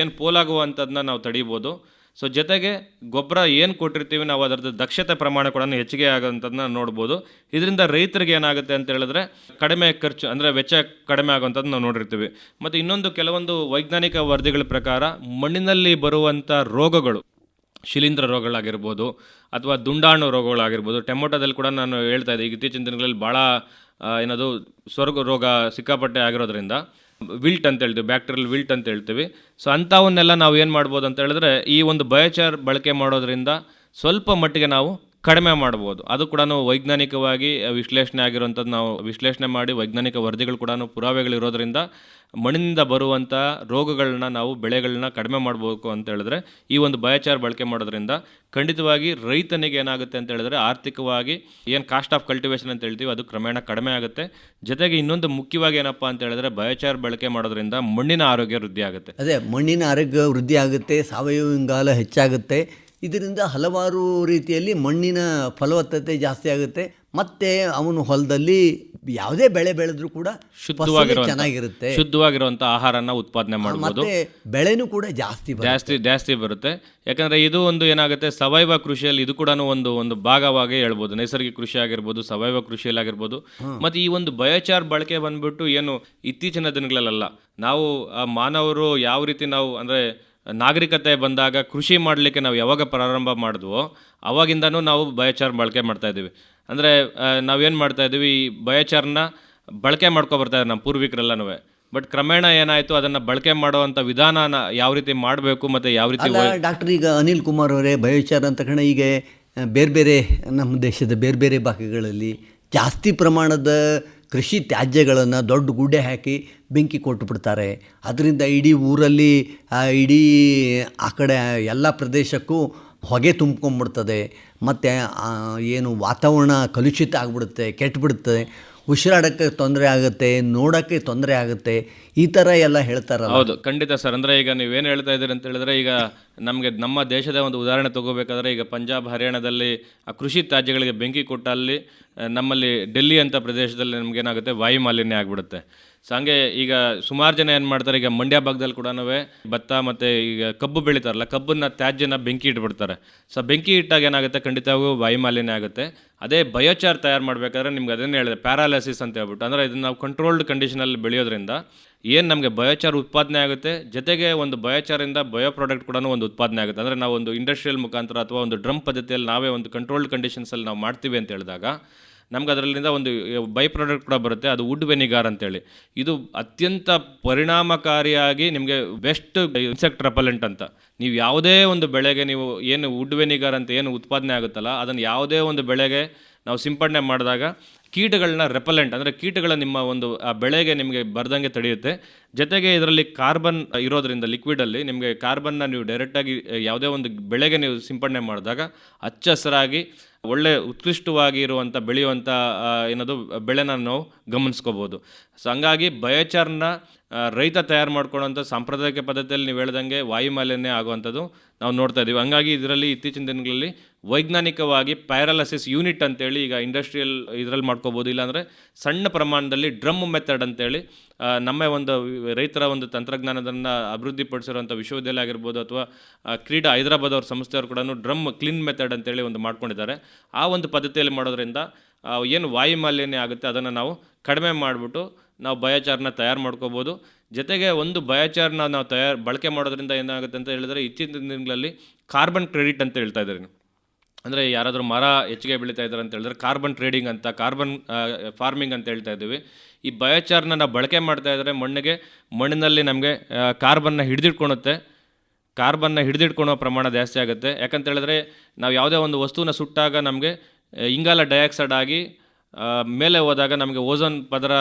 ಏನು ಪೋಲಾಗುವಂಥದ್ದನ್ನ ನಾವು ತಡೀಬೋದು. ಸೊ ಜೊತೆಗೆ ಗೊಬ್ಬರ ಏನು ಕೊಟ್ಟಿರ್ತೀವಿ ನಾವು ಅದರದ್ದು ದಕ್ಷತೆ ಪ್ರಮಾಣ ಕೂಡ ಹೆಚ್ಚಿಗೆ ಆಗೋಂಥದ್ದನ್ನ ನೋಡ್ಬೋದು. ಇದರಿಂದ ರೈತರಿಗೆ ಏನಾಗುತ್ತೆ ಅಂತ ಹೇಳಿದ್ರೆ ಕಡಿಮೆ ಖರ್ಚು ಅಂದರೆ ವೆಚ್ಚ ಕಡಿಮೆ ಆಗುವಂಥದ್ದು ನಾವು ನೋಡಿರ್ತೀವಿ. ಮತ್ತು ಇನ್ನೊಂದು ಕೆಲವೊಂದು ವೈಜ್ಞಾನಿಕ ವರದಿಗಳ ಪ್ರಕಾರ ಮಣ್ಣಿನಲ್ಲಿ ಬರುವಂಥ ರೋಗಗಳು, ಶಿಲೀಂಧ್ರ ರೋಗಗಳಾಗಿರ್ಬೋದು ಅಥವಾ ದುಂಡಾಣು ರೋಗಗಳಾಗಿರ್ಬೋದು, ಟೊಮೊಟೊದಲ್ಲಿ ಕೂಡ ನಾನು ಹೇಳ್ತಾ ಇದ್ದೆ, ಈಗ ಇತ್ತೀಚಿನ ದಿನಗಳಲ್ಲಿ ಭಾಳ ಏನದು ಸ್ವರ್ಗ ರೋಗ ಸಿಕ್ಕಾಪಟ್ಟೆ ಆಗಿರೋದ್ರಿಂದ ವಿಲ್ಟ್ ಅಂತ ಹೇಳ್ತೀವಿ, ಬ್ಯಾಕ್ಟೀರಿಯಲ್ ವಿಲ್ಟ್ ಅಂತ ಹೇಳ್ತೀವಿ. ಸೊ ಅಂಥವನ್ನೆಲ್ಲ ನಾವು ಏನು ಮಾಡ್ಬೋದು ಅಂತ ಹೇಳಿದ್ರೆ ಈ ಒಂದು ಬಯೋಚಾರ್ ಬಳಕೆ ಮಾಡೋದ್ರಿಂದ ಸ್ವಲ್ಪ ಮಟ್ಟಿಗೆ ನಾವು ಕಡಿಮೆ ಮಾಡ್ಬೋದು. ಅದು ಕೂಡ ವೈಜ್ಞಾನಿಕವಾಗಿ ವಿಶ್ಲೇಷಣೆ ಆಗಿರುವಂಥದ್ದು ನಾವು ವಿಶ್ಲೇಷಣೆ ಮಾಡಿ ವೈಜ್ಞಾನಿಕ ವರದಿಗಳು ಕೂಡ ಪುರಾವೆಗಳಿರೋದ್ರಿಂದ ಮಣ್ಣಿನಿಂದ ಬರುವಂಥ ರೋಗಗಳನ್ನ ನಾವು ಬೆಳೆಗಳನ್ನ ಕಡಿಮೆ ಮಾಡಬೇಕು ಅಂತ ಹೇಳಿದ್ರೆ ಈ ಒಂದು ಬಯೋಚಾರ್ ಬಳಕೆ ಮಾಡೋದ್ರಿಂದ ಖಂಡಿತವಾಗಿ ರೈತನಿಗೆ ಏನಾಗುತ್ತೆ ಅಂತ ಹೇಳಿದ್ರೆ ಆರ್ಥಿಕವಾಗಿ ಏನು ಕಾಸ್ಟ್ ಆಫ್ ಕಲ್ಟಿವೇಷನ್ ಅಂತ ಹೇಳ್ತೀವಿ ಅದು ಕ್ರಮೇಣ ಕಡಿಮೆ ಆಗುತ್ತೆ. ಜೊತೆಗೆ ಇನ್ನೊಂದು ಮುಖ್ಯವಾಗಿ ಏನಪ್ಪ ಅಂತ ಹೇಳಿದ್ರೆ ಬಯೋಚಾರ್ ಬಳಕೆ ಮಾಡೋದ್ರಿಂದ ಮಣ್ಣಿನ ಆರೋಗ್ಯ ವೃದ್ಧಿ ಆಗುತ್ತೆ. ಅದೇ ಮಣ್ಣಿನ ಆರೋಗ್ಯ ವೃದ್ಧಿ ಆಗುತ್ತೆ, ಸಾವಯವ ಇಂಗಾಲ ಹೆಚ್ಚಾಗುತ್ತೆ. ಇದರಿಂದ ಹಲವಾರು ರೀತಿಯಲ್ಲಿ ಮಣ್ಣಿನ ಫಲವತ್ತತೆ ಜಾಸ್ತಿ ಆಗುತ್ತೆ. ಮತ್ತು ಅವನು ಹೊಲದಲ್ಲಿ ಯಾವುದೇ ಬೆಳೆ ಬೆಳೆದ್ರೂ ಕೂಡ ಚೆನ್ನಾಗಿರುತ್ತೆ, ಶುದ್ಧವಾಗಿರುವಂಥ ಆಹಾರನ ಉತ್ಪಾದನೆ ಮಾಡ್ಬೋದು. ಮತ್ತೆ ಬೆಳೆನೂ ಕೂಡ ಜಾಸ್ತಿ ಬರುತ್ತೆ. ಯಾಕಂದರೆ ಇದು ಒಂದು ಏನಾಗುತ್ತೆ ಸಾವಯವ ಕೃಷಿಯಲ್ಲಿ ಇದು ಕೂಡ ಒಂದು ಭಾಗವಾಗಿ ಹೇಳ್ಬೋದು. ನೈಸರ್ಗಿಕ ಕೃಷಿ ಆಗಿರ್ಬೋದು, ಸಾವಯವ ಕೃಷಿಯಲ್ಲಿ ಆಗಿರ್ಬೋದು. ಮತ್ತು ಈ ಒಂದು ಬಯೋಚಾರ್ ಬಳಕೆ ಬಂದ್ಬಿಟ್ಟು ಏನು ಇತ್ತೀಚಿನ ದಿನಗಳಲ್ಲ, ನಾವು ಮಾನವರು ಯಾವ ರೀತಿ ನಾವು ಅಂದರೆ ನಾಗರಿಕತೆ ಬಂದಾಗ ಕೃಷಿ ಮಾಡಲಿಕ್ಕೆ ನಾವು ಯಾವಾಗ ಪ್ರಾರಂಭ ಮಾಡಿದ್ವೋ ಅವಾಗಿಂದನೂ ನಾವು ಬಯೋಚಾರ್ ಬಳಕೆ ಮಾಡ್ತಾಯಿದ್ದೀವಿ. ಅಂದರೆ ನಾವೇನು ಮಾಡ್ತಾಯಿದ್ದೀವಿ, ಈ ಬಯೋಚಾರ್ನ ಬಳಕೆ ಮಾಡ್ಕೊಬರ್ತಾಯಿದ್ದೀವಿ ನಮ್ಮ ಪೂರ್ವಿಕರೆಲ್ಲನೂ. ಬಟ್ ಕ್ರಮೇಣ ಏನಾಯಿತು, ಅದನ್ನು ಬಳಕೆ ಮಾಡುವಂಥ ವಿಧಾನನ ಯಾವ ರೀತಿ ಮಾಡಬೇಕು ಮತ್ತು ಯಾವ ರೀತಿ ಡಾಕ್ಟರ್ ಈಗ ಅನಿಲ್ ಕುಮಾರ್ ಅವರೇ, ಬಯೋಚಾರ್ ಅಂತ ತಕ್ಷಣ ಈಗ ಬೇರೆ ಬೇರೆ ನಮ್ಮ ದೇಶದ ಬೇರೆ ಬೇರೆ ಭಾಗಗಳಲ್ಲಿ ಜಾಸ್ತಿ ಪ್ರಮಾಣದ ಕೃಷಿ ತ್ಯಾಜ್ಯಗಳನ್ನು ದೊಡ್ಡ ಗುಡ್ಡೆ ಹಾಕಿ ಬೆಂಕಿ ಕೊಟ್ಟುಬಿಡ್ತಾರೆ. ಅದರಿಂದ ಇಡೀ ಊರಲ್ಲಿ ಇಡೀ ಆ ಕಡೆ ಎಲ್ಲ ಪ್ರದೇಶಕ್ಕೂ ಹೊಗೆ ತುಂಬ್ಕೊಂಡ್ಬಿಡ್ತದೆ. ಮತ್ತು ಏನು ವಾತಾವರಣ ಕಲುಷಿತ ಆಗಿಬಿಡುತ್ತೆ, ಕೆಟ್ಟುಬಿಡುತ್ತೆ, ಉಸಿರಾಡೋಕ್ಕೆ ತೊಂದರೆ ಆಗುತ್ತೆ, ನೋಡೋಕ್ಕೆ ತೊಂದರೆ ಆಗುತ್ತೆ, ಈ ಥರ ಎಲ್ಲ ಹೇಳ್ತಾರಲ್ಲ. ಹೌದು, ಖಂಡಿತ ಸರ್. ಅಂದರೆ ಈಗ ನೀವೇನು ಹೇಳ್ತಾ ಇದ್ದೀರಿ ಅಂತ ಹೇಳಿದ್ರೆ, ಈಗ ನಮ್ಮ ದೇಶದ ಒಂದು ಉದಾಹರಣೆ ತೊಗೋಬೇಕಾದ್ರೆ ಈಗ ಪಂಜಾಬ್ ಹರಿಯಾಣದಲ್ಲಿ ಆ ಕೃಷಿ ತ್ಯಾಜ್ಯಗಳಿಗೆ ಬೆಂಕಿ ಕೊಟ್ಟಲ್ಲಿ ನಮ್ಮಲ್ಲಿ ಡೆಲ್ಲಿ ಅಂತ ಪ್ರದೇಶದಲ್ಲಿ ನಮಗೇನಾಗುತ್ತೆ ವಾಯು ಮಾಲಿನ್ಯ ಆಗಿಬಿಡುತ್ತೆ. ಸೊ ಹಂಗೆ ಈಗ ಸುಮಾರು ಜನ ಏನು ಮಾಡ್ತಾರೆ, ಈಗ ಮಂಡ್ಯ ಭಾಗದಲ್ಲಿ ಕೂಡ ಭತ್ತ ಮತ್ತು ಈಗ ಕಬ್ಬು ಬೆಳೀತಾರಲ್ಲ, ಕಬ್ಬನ್ನ ತ್ಯಾಜ್ಯನ ಬೆಂಕಿ ಇಟ್ಬಿಡ್ತಾರೆ. ಸೊ ಬೆಂಕಿ ಇಟ್ಟಾಗ ಏನಾಗುತ್ತೆ, ಖಂಡಿತವಾಗೂ ವಾಯು ಮಾಲಿನ್ಯ ಆಗುತ್ತೆ. ಅದೇ ಬಯೋಚಾರ್ ತಯಾರು ಮಾಡಬೇಕಾದ್ರೆ ನಿಮ್ಗೆ ಅದನ್ನೇ ಹೇಳಿದೆ, ಪ್ಯಾರಾಲಿಸಿಸ್ ಅಂತ ಹೇಳ್ಬಿಟ್ಟು. ಅಂದರೆ ಇದನ್ನು ನಾವು ಕಂಟ್ರೋಲ್ಡ್ ಕಂಡೀಷನಲ್ಲಿ ಬೆಳೆಯೋದ್ರಿಂದ ಏನು ನಮಗೆ ಬಯೋಚಾರ್ ಉತ್ಪಾದನೆ ಆಗುತ್ತೆ, ಜೊತೆಗೆ ಒಂದು ಬಯೋಚಾರಿಂದ ಬಯೋ ಪ್ರಾಡಕ್ಟ್ ಕೂಡ ಒಂದು ಉತ್ಪಾದನೆ ಆಗುತ್ತೆ. ಅಂದರೆ ನಾವು ಒಂದು ಇಂಡಸ್ಟ್ರಿಯಲ್ ಮುಖಾಂತರ ಅಥವಾ ಒಂದು ಡ್ರಮ್ ಪದ್ಧತಿಯಲ್ಲಿ ನಾವೇ ಒಂದು ಕಂಟ್ರೋಲ್ಡ್ ಕಂಡೀಷನ್ಸಲ್ಲಿ ನಾವು ಮಾಡ್ತೀವಿ ಅಂತ ಹೇಳಿದಾಗ ನಮ್ಗೆ ಅದರಲ್ಲಿಂದ ಒಂದು ಬೈ ಪ್ರಾಡಕ್ಟ್ ಕೂಡ ಬರುತ್ತೆ, ಅದು ವುಡ್ ವೆನಿಗಾರ್ ಅಂತೇಳಿ. ಇದು ಅತ್ಯಂತ ಪರಿಣಾಮಕಾರಿಯಾಗಿ ನಿಮಗೆ ಬೆಸ್ಟ್ ಇನ್ಸೆಕ್ಟ್ ರೆಪಲೆಂಟ್ ಅಂತ. ನೀವು ಯಾವುದೇ ಒಂದು ಬೆಳೆಗೆ ನೀವು ಏನು ವುಡ್ ವೆನಿಗಾರ್ ಅಂತ ಏನು ಉತ್ಪಾದನೆ ಆಗುತ್ತಲ್ಲ, ಅದನ್ನು ಯಾವುದೇ ಒಂದು ಬೆಳೆಗೆ ನಾವು ಸಿಂಪಡಣೆ ಮಾಡಿದಾಗ ಕೀಟಗಳನ್ನ ರೆಪಲೆಂಟ್ ಅಂದರೆ ಕೀಟಗಳ ನಿಮ್ಮ ಒಂದು ಆ ಬೆಳೆಗೆ ನಿಮಗೆ ಬರ್ದಂಗೆ ತಡೆಯುತ್ತೆ. ಜೊತೆಗೆ ಇದರಲ್ಲಿ ಕಾರ್ಬನ್ ಇರೋದ್ರಿಂದ ಲಿಕ್ವಿಡಲ್ಲಿ ನಿಮಗೆ ಕಾರ್ಬನ್ನ ನೀವು ಡೈರೆಕ್ಟಾಗಿ ಯಾವುದೇ ಒಂದು ಬೆಳೆಗೆ ನೀವು ಸಿಂಪಡಣೆ ಮಾಡಿದಾಗ ಹಚ್ಚ ಹಸಿರಾಗಿ ಒಳ್ಳೆ ಉತ್ಕೃಷ್ಟವಾಗಿ ಇರುವಂಥ ಬೆಳೆಯುವಂಥ ಏನದು ಬೆಳೆನ ನಾವು ಗಮನಿಸ್ಕೋಬೋದು. ಸೊ ಹಂಗಾಗಿ ಬಯೋಚಾರ್ನ ರೈತ ತಯಾರು ಮಾಡ್ಕೊಳ್ಳೋಂಥ ಸಾಂಪ್ರದಾಯಿಕ ಪದ್ಧತಿಯಲ್ಲಿ ನೀವು ಹೇಳ್ದಂಗೆ ವಾಯು ಮಾಲಿನ್ಯ ಆಗುವಂಥದ್ದು ನಾವು ನೋಡ್ತಾ ಇದ್ದೀವಿ. ಹಂಗಾಗಿ ಇದರಲ್ಲಿ ಇತ್ತೀಚಿನ ದಿನಗಳಲ್ಲಿ ವೈಜ್ಞಾನಿಕವಾಗಿ ಪ್ಯಾರಾಲಿಸಿಸ್ ಯೂನಿಟ್ ಅಂತೇಳಿ ಈಗ ಇಂಡಸ್ಟ್ರಿಯಲ್ ಇದರಲ್ಲಿ ಮಾಡ್ಕೋಬೋದು. ಇಲ್ಲಾಂದರೆ ಸಣ್ಣ ಪ್ರಮಾಣದಲ್ಲಿ ಡ್ರಮ್ ಮೆಥಡ್ ಅಂತೇಳಿ ನಮ್ಮ ಒಂದು ರೈತರ ಒಂದು ತಂತ್ರಜ್ಞಾನದನ್ನು ಅಭಿವೃದ್ಧಿಪಡಿಸಿರುವಂಥ ವಿಶ್ವವಿದ್ಯಾಲಯ ಆಗಿರ್ಬೋದು ಅಥವಾ ಕ್ರೀಡಾ ಹೈದರಾಬಾದ್ ಅವ್ರ ಸಂಸ್ಥೆಯವರು ಕೂಡ ಡ್ರಮ್ ಕ್ಲೀನ್ ಮೆಥಡ್ ಅಂತೇಳಿ ಒಂದು ಮಾಡ್ಕೊಂಡಿದ್ದಾರೆ. ಆ ಒಂದು ಪದ್ಧತಿಯಲ್ಲಿ ಮಾಡೋದ್ರಿಂದ ಏನು ವಾಯು ಮಾಲಿನ್ಯ ಆಗುತ್ತೆ ಅದನ್ನು ನಾವು ಕಡಿಮೆ ಮಾಡಿಬಿಟ್ಟು ನಾವು ಬಯೋಚಾರ್ನ ತಯಾರು ಮಾಡ್ಕೋಬೋದು. ಜೊತೆಗೆ ಒಂದು ಬಯೋಚಾರ್ನ ನಾವು ಬಳಕೆ ಮಾಡೋದ್ರಿಂದ ಏನಾಗುತ್ತೆ ಅಂತ ಹೇಳಿದ್ರೆ ಇತ್ತೀಚಿನ ದಿನಗಳಲ್ಲಿ ಕಾರ್ಬನ್ ಕ್ರೆಡಿಟ್ ಅಂತ ಹೇಳ್ತಾ ಇದ್ದಾರೆ. ಅಂದರೆ ಯಾರಾದರೂ ಮರ ಹೆಚ್ಚಿಗೆ ಬೆಳೀತಾ ಇದ್ದಾರೆ ಅಂತ ಹೇಳಿದ್ರೆ ಕಾರ್ಬನ್ ಟ್ರೇಡಿಂಗ್ ಅಂತ, ಕಾರ್ಬನ್ ಫಾರ್ಮಿಂಗ್ ಅಂತ ಹೇಳ್ತಾ ಇದ್ದೀವಿ. ಈ ಬಯೋಚಾರ್ನ ನಾವು ಬಳಕೆ ಮಾಡ್ತಾ ಇದ್ದರೆ ಮಣ್ಣಿನಲ್ಲಿ ನಮಗೆ ಕಾರ್ಬನ್ನ ಹಿಡಿದಿಟ್ಕೊಳೋ ಪ್ರಮಾಣ ಜಾಸ್ತಿ ಆಗುತ್ತೆ. ಯಾಕಂತ ಹೇಳಿದ್ರೆ ನಾವು ಯಾವುದೇ ಒಂದು ವಸ್ತುನ ಸುಟ್ಟಾಗ ನಮಗೆ ಇಂಗಾಲ ಡೈಆಕ್ಸೈಡ್ ಆಗಿ ಮೇಲೆ ಹೋದಾಗ ನಮಗೆ ಓಝೋನ್ ಪದರ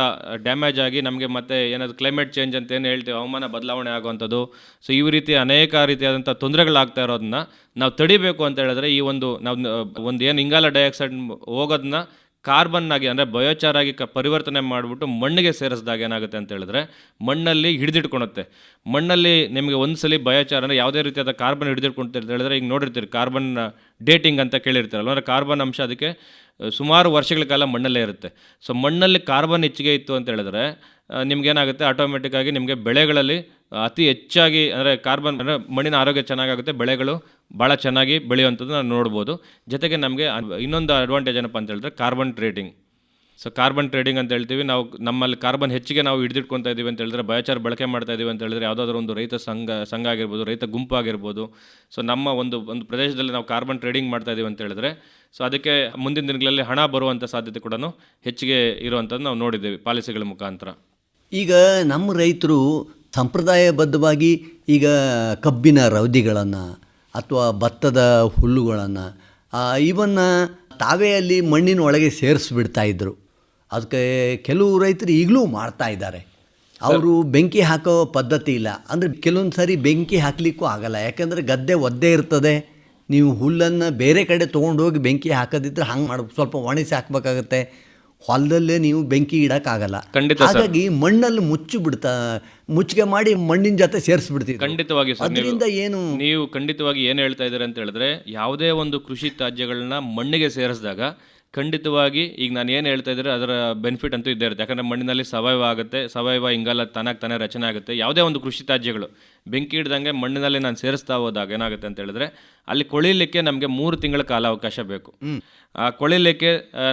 ಡ್ಯಾಮೇಜ್ ಆಗಿ ನಮಗೆ ಮತ್ತೆ ಏನಾದರೂ ಕ್ಲೈಮೇಟ್ ಚೇಂಜ್ ಅಂತ ಏನು ಹೇಳ್ತೀವಿ, ಹವಾಮಾನ ಬದಲಾವಣೆ ಆಗುವಂಥದ್ದು. ಸೊ ಈ ರೀತಿ ಅನೇಕ ರೀತಿಯಾದಂಥ ತೊಂದರೆಗಳಾಗ್ತಾ ಇರೋದನ್ನ ನಾವು ತಡಿಬೇಕು ಅಂತ ಹೇಳಿದ್ರೆ ಈ ನಾವು ಏನು ಇಂಗಾಲ ಡೈಆಕ್ಸೈಡ್ ಹೋಗೋದನ್ನ ಕಾರ್ಬನ್ ಆಗಿ ಅಂದರೆ ಬಯೋಚಾರ್ ಆಗಿ ಪರಿವರ್ತನೆ ಮಾಡಿಬಿಟ್ಟು ಮಣ್ಣಿಗೆ ಸೇರಿಸಿದಾಗ ಏನಾಗುತ್ತೆ ಅಂತ ಹೇಳಿದ್ರೆ ಮಣ್ಣಲ್ಲಿ ಹಿಡಿದಿಟ್ಕೊಳುತ್ತೆ. ಮಣ್ಣಲ್ಲಿ ನಿಮಗೆ ಒಂದ್ಸಲಿ ಬಯೋಚಾರ್ ಅಂದರೆ ಯಾವುದೇ ರೀತಿಯಾದ ಕಾರ್ಬನ್ ಹಿಡಿದಿಟ್ಕೊಂತ ಹೇಳಿದ್ರೆ ಈಗ ನೋಡಿರ್ತೀರಿ ಕಾರ್ಬನ್ ಡೇಟಿಂಗ್ ಅಂತ ಕೇಳಿರ್ತೀರಲ್ಲ, ಅಂದರೆ ಕಾರ್ಬನ್ ಅಂಶ ಅದಕ್ಕೆ ಸುಮಾರು ವರ್ಷಗಳ ಕಾಲ ಮಣ್ಣಲ್ಲೇ ಇರುತ್ತೆ. ಸೊ ಮಣ್ಣಲ್ಲಿ ಕಾರ್ಬನ್ ಹೆಚ್ಚಿಗೆ ಇತ್ತು ಅಂತ ಹೇಳಿದ್ರೆ ನಿಮ್ಗೇನಾಗುತ್ತೆ, ಆಟೋಮೆಟಿಕ್ಕಾಗಿ ನಿಮಗೆ ಬೆಳೆಗಳಲ್ಲಿ ಅತಿ ಹೆಚ್ಚಾಗಿ ಅಂದರೆ ಕಾರ್ಬನ್ ಅಂದರೆ ಮಣ್ಣಿನ ಆರೋಗ್ಯ ಚೆನ್ನಾಗಾಗುತ್ತೆ, ಬೆಳೆಗಳು ಭಾಳ ಚೆನ್ನಾಗಿ ಬೆಳೆಯುವಂಥದ್ದು ನಾವು ನೋಡ್ಬೋದು. ಜೊತೆಗೆ ನಮಗೆ ಇನ್ನೊಂದು ಅಡ್ವಾಂಟೇಜ್ ಏನಪ್ಪ ಅಂತ ಹೇಳಿದ್ರೆ carbon trading. So carbon trading ಅಂತ ಹೇಳ್ತೀವಿ. ನಾವು ನಮ್ಮಲ್ಲಿ ಕಾರ್ಬನ್ ಹೆಚ್ಚಿಗೆ ನಾವು ಹಿಡಿದಿಟ್ಕೊತಾ ಇದ್ದೀವಿ ಅಂತ ಹೇಳಿದ್ರೆ, ಬಯೋಚಾರ್ ಬಳಕೆ ಮಾಡ್ತಾ ಇದ್ದೀವಿ ಅಂತ ಹೇಳಿದ್ರೆ, ಯಾವುದಾದ್ರೂ ಒಂದು ರೈತ ಸಂಘ ಆಗಿರ್ಬೋದು, ರೈತ ಗುಂಪು ಆಗಿರ್ಬೋದು, ಸೊ ನಮ್ಮ ಒಂದು ಪ್ರದೇಶದಲ್ಲಿ ನಾವು ಕಾರ್ಬನ್ ಟ್ರೇಡಿಂಗ್ ಮಾಡ್ತಾ ಇದ್ದೀವಿ ಅಂತ ಹೇಳಿದ್ರೆ, ಸೊ ಅದಕ್ಕೆ ಮುಂದಿನ ದಿನಗಳಲ್ಲಿ ಹಣ ಬರುವಂಥ ಸಾಧ್ಯತೆ ಕೂಡ ಹೆಚ್ಚಿಗೆ ಇರುವಂಥದ್ದು ನಾವು ನೋಡಿದ್ದೇವೆ ಪಾಲಿಸಿಗಳ ಮುಖಾಂತರ. ಈಗ ನಮ್ಮ ರೈತರು ಸಂಪ್ರದಾಯಬದ್ಧವಾಗಿ ಈಗ ಕಬ್ಬಿನ ರವದಿಗಳನ್ನು ಅಥವಾ ಭತ್ತದ ಹುಲ್ಲುಗಳನ್ನು ಇವನ್ನು ತಾವೇ ಅಲ್ಲಿ ಮಣ್ಣಿನ ಒಳಗೆ ಸೇರಿಸ್ಬಿಡ್ತಾ ಇದ್ದರು. ಅದಕ್ಕೆ ಕೆಲವು ರೈತರು ಈಗಲೂ ಮಾಡ್ತಾ ಇದ್ದಾರೆ. ಅವರು ಬೆಂಕಿ ಹಾಕೋ ಪದ್ಧತಿ ಇಲ್ಲ. ಅಂದರೆ ಕೆಲವೊಂದು ಸಾರಿ ಬೆಂಕಿ ಹಾಕಲಿಕ್ಕೂ ಆಗಲ್ಲ, ಯಾಕಂದರೆ ಗದ್ದೆ ಒದ್ದೆ ಇರ್ತದೆ. ನೀವು ಹುಲ್ಲನ್ನು ಬೇರೆ ಕಡೆ ತೊಗೊಂಡೋಗಿ ಬೆಂಕಿ ಹಾಕೋದಿದ್ರೆ ಹಂಗೆ ಮಾಡ್ಬೇಕು, ಸ್ವಲ್ಪ ಒಣಗಿಸಿ ಹಾಕಬೇಕಾಗತ್ತೆ. ಹೊಲದಲ್ಲೇ ನೀವು ಬೆಂಕಿ ಇಡೋಕ್ಕಾಗಲ್ಲ. ಹಾಗಾಗಿ ಮಣ್ಣಲ್ಲಿ ಮುಚ್ಚಿಗೆ ಮಾಡಿ ಮಣ್ಣಿನ ಜೊತೆ ಸೇರಿಸ್ಬಿಡ್ತೀವಿ. ಖಂಡಿತವಾಗಿ ಅದರಿಂದ ಏನು ನೀವು ಖಂಡಿತವಾಗಿ ಏನು ಹೇಳ್ತಾ ಇದ್ದೀರಿ ಅಂತ ಹೇಳಿದ್ರೆ, ಯಾವುದೇ ಒಂದು ಕೃಷಿ ತ್ಯಾಜ್ಯಗಳನ್ನ ಮಣ್ಣಿಗೆ ಸೇರಿಸಿದಾಗ ಖಂಡಿತವಾಗಿ ಈಗ ನಾನು ಏನು ಹೇಳ್ತಾ ಇದ್ದಾರೆ ಅದರ ಬೆನಿಫಿಟ್ ಅಂತೂ ಇದ್ದೇ ಇರುತ್ತೆ. ಯಾಕಂದರೆ ಮಣ್ಣಿನಲ್ಲಿ ಸಾವಯವ ಆಗುತ್ತೆ, ಸಾವಯವ ಇಂಗಾಲ ತಾನೇ ರಚನೆ ಆಗುತ್ತೆ. ಯಾವುದೇ ಒಂದು ಕೃಷಿ ತ್ಯಾಜ್ಯಗಳು ಬೆಂಕಿ ಹಿಡ್ದಂಗೆ ಮಣ್ಣಿನಲ್ಲಿ ನಾನು ಸೇರಿಸ್ತಾ ಹೋದಾಗ ಏನಾಗುತ್ತೆ ಅಂತ ಹೇಳಿದ್ರೆ, ಅಲ್ಲಿ ಕೊಳಿಲಿಕ್ಕೆ ನಮಗೆ 3 ತಿಂಗಳ ಕಾಲಾವಕಾಶ ಬೇಕು. ಆ ಕೊಳಿಲಿಕ್ಕೆ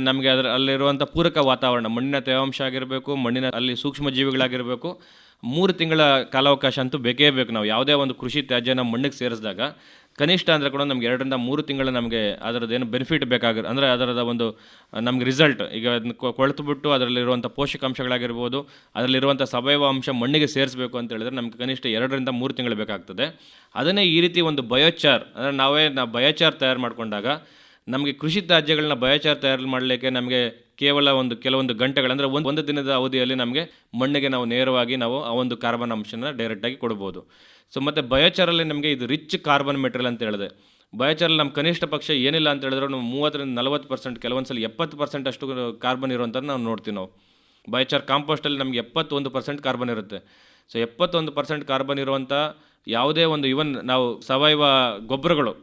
ನಮಗೆ ಅಲ್ಲಿರುವಂಥ ಪೂರಕ ವಾತಾವರಣ, ಮಣ್ಣಿನ ತೇವಾಂಶ ಆಗಿರಬೇಕು, ಮಣ್ಣಿನ ಅಲ್ಲಿ ಸೂಕ್ಷ್ಮ ಜೀವಿಗಳಾಗಿರಬೇಕು. 3 ತಿಂಗಳ ಕಾಲಾವಕಾಶ ಅಂತೂ ಬೇಕೇ ಬೇಕು. ನಾವು ಯಾವುದೇ ಒಂದು ಕೃಷಿ ತ್ಯಾಜ್ಯನ ಮಣ್ಣಿಗೆ ಸೇರಿಸಿದಾಗ ಕನಿಷ್ಠ ಅಂದರೆ ಕೂಡ ನಮ್ಗೆ 2 ರಿಂದ 3 ತಿಂಗಳು ನಮಗೆ ಅದರದ್ದೇನು ಬೆನಿಫಿಟ್ ಅಂದರೆ ಅದರದ ಒಂದು ನಮ್ಗೆ ರಿಸಲ್ಟ್, ಈಗ ಅದನ್ನ ಕೊಳೆತುಬಿಟ್ಟು ಅದರಲ್ಲಿರುವಂಥ ಪೋಷಕಾಂಶಗಳಾಗಿರ್ಬೋದು, ಅದರಲ್ಲಿರುವಂಥ ಸಾವಯವ ಅಂಶ ಮಣ್ಣಿಗೆ ಸೇರಿಸಬೇಕು ಅಂತ ಹೇಳಿದ್ರೆ ನಮ್ಗೆ ಕನಿಷ್ಠ 2 ರಿಂದ 3 ತಿಂಗಳು ಬೇಕಾಗ್ತದೆ. ಅದನ್ನೇ ಈ ರೀತಿ ಒಂದು ಬಯೋಚಾರ್ ಅಂದರೆ ನಾವು ಬಯೋಚಾರ್ ತಯಾರು ಮಾಡಿಕೊಂಡಾಗ ನಮಗೆ ಕೃಷಿ ತ್ಯಾಜ್ಯಗಳನ್ನ ಬಯೋಚಾರ್ ತಯಾರು ಮಾಡಲಿಕ್ಕೆ ನಮಗೆ ಕೇವಲ ಕೆಲವೊಂದು ಗಂಟೆಗಳು ಅಂದರೆ ಒಂದು ದಿನದ ಅವಧಿಯಲ್ಲಿ ನಮಗೆ ಮಣ್ಣಿಗೆ ನಾವು ನೇರವಾಗಿ ಆ ಒಂದು ಕಾರ್ಬನ್ ಅಂಶನ ಡೈರೆಕ್ಟಾಗಿ ಕೊಡ್ಬೋದು. ಸೊ ಮತ್ತು ಬಯೋಚಾರಲ್ಲಿ ನಮಗೆ ಇದು ರಿಚ್ ಕಾರ್ಬನ್ ಮೆಟೀರಿಯಲ್ ಅಂತ ಹೇಳಿದೆ. ಬಯೋಚಾರಲ್ಲಿ ನಮ್ಮ ಕನಿಷ್ಠ ಪಕ್ಷ ಏನಿಲ್ಲ ಅಂತ ಹೇಳಿದ್ರೆ ನಾವು 30 ರಿಂದ 40%, ಕೆಲವೊಂದು ಸಲ 70% ಅಷ್ಟು ಕಾರ್ಬನ್ ಇರುವಂಥದ್ದು ನಾವು ನೋಡ್ತೀವಿ. ನಾವು ಬಯೋಚಾರ್ ಕಾಂಪೋಸ್ಟಲ್ಲಿ ನಮಗೆ 71% ಕಾರ್ಬನ್ ಇರುತ್ತೆ. ಸೊ 71% ಕಾರ್ಬನ್ ಇರುವಂಥ ಯಾವುದೇ ಒಂದು ಇವನ್ ನಾವು ಸಾವಯವ ಗೊಬ್ಬರಗಳು